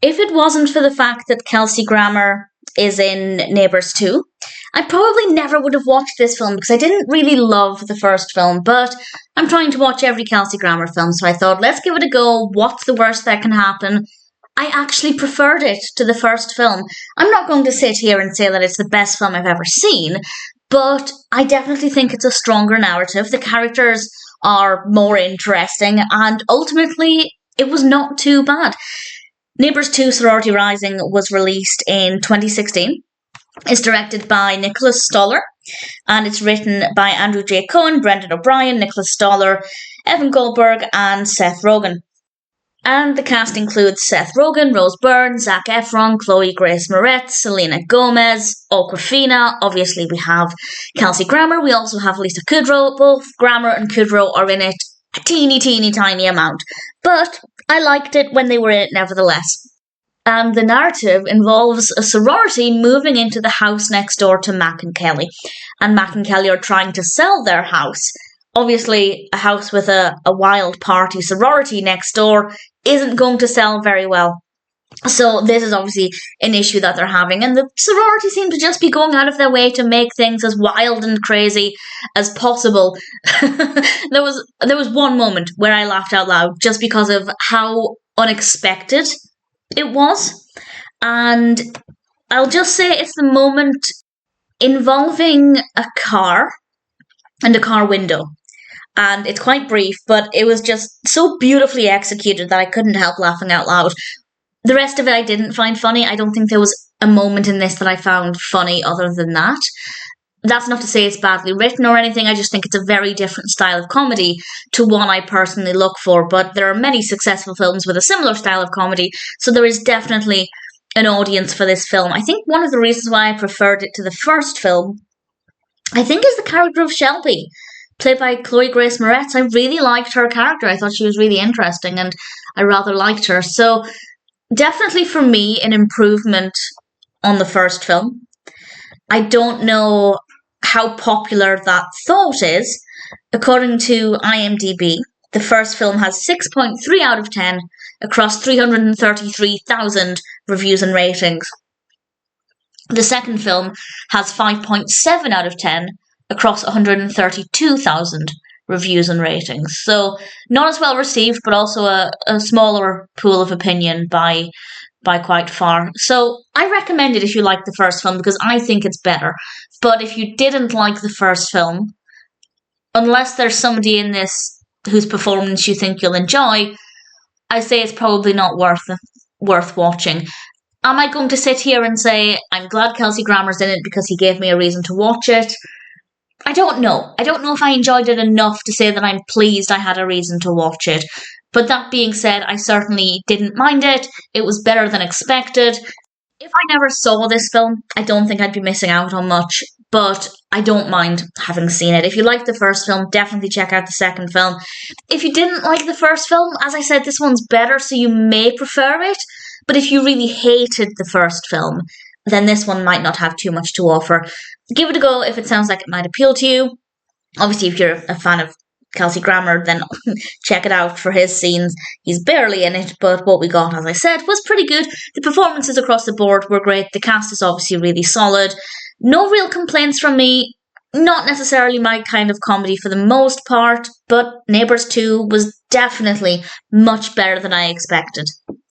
If it wasn't for the fact that Kelsey Grammer is in Neighbours 2, I probably never would have watched this film because I didn't really love the first film, but I'm trying to watch every Kelsey Grammer film, so I thought, let's give it a go. What's the worst that can happen? I actually preferred it to the first film. I'm not going to sit here and say that it's the best film I've ever seen, but I definitely think it's a stronger narrative. The characters are more interesting, and ultimately, it was not too bad. Neighbours 2 Sorority Rising was released in 2016. It's directed by Nicholas Stoller, and it's written by Andrew J. Cohen, Brendan O'Brien, Nicholas Stoller, Evan Goldberg, and Seth Rogen. And the cast includes Seth Rogen, Rose Byrne, Zac Efron, Chloë Grace Moretz, Selena Gomez, Awkwafina. Obviously, we have Kelsey Grammer. We also have Lisa Kudrow. Both Grammer and Kudrow are in it a teeny tiny amount. But I liked it when they were in it nevertheless. And the narrative involves a sorority moving into the house next door to Mac and Kelly. And Mac and Kelly are trying to sell their house. Obviously, a house with a wild party sorority next door isn't going to sell very well. So this is obviously an issue that they're having. And the sorority seem to just be going out of their way to make things as wild and crazy as possible. There was one moment where I laughed out loud just because of how unexpected it was. And I'll just say it's the moment involving a car and a car window. And it's quite brief, but it was just so beautifully executed that I couldn't help laughing out loud. The rest of it I didn't find funny. I don't think there was a moment in this that I found funny other than that. That's not to say it's badly written or anything. I just think it's a very different style of comedy to one I personally look for. But there are many successful films with a similar style of comedy, so there is definitely an audience for this film. I think one of the reasons why I preferred it to the first film, I think, is the character of Shelby, played by Chloë Grace Moretz. I really liked her character. I thought she was really interesting and I rather liked her. So definitely for me, an improvement on the first film. I don't know how popular that thought is. According to IMDb, the first film has 6.3 out of 10 across 333,000 reviews and ratings. The second film has 5.7 out of 10 across 132,000 reviews and ratings. So not as well received, but also a smaller pool of opinion by quite far. So I recommend it if you like the first film because I think it's better. But if you didn't like the first film, unless there's somebody in this whose performance you think you'll enjoy, I say it's probably not worth watching. Am I going to sit here and say, I'm glad Kelsey Grammer's in it because he gave me a reason to watch it? I don't know. I don't know if I enjoyed it enough to say that I'm pleased I had a reason to watch it. But that being said, I certainly didn't mind it. It was better than expected. If I never saw this film, I don't think I'd be missing out on much. But I don't mind having seen it. If you liked the first film, definitely check out the second film. If you didn't like the first film, as I said, this one's better, so you may prefer it. But if you really hated the first film, then this one might not have too much to offer. Give it a go if it sounds like it might appeal to you. Obviously, if you're a fan of Kelsey Grammer, then check it out for his scenes. He's barely in it, but what we got, as I said, was pretty good. The performances across the board were great. The cast is obviously really solid. No real complaints from me. Not necessarily my kind of comedy for the most part, but Neighbours 2 was definitely much better than I expected.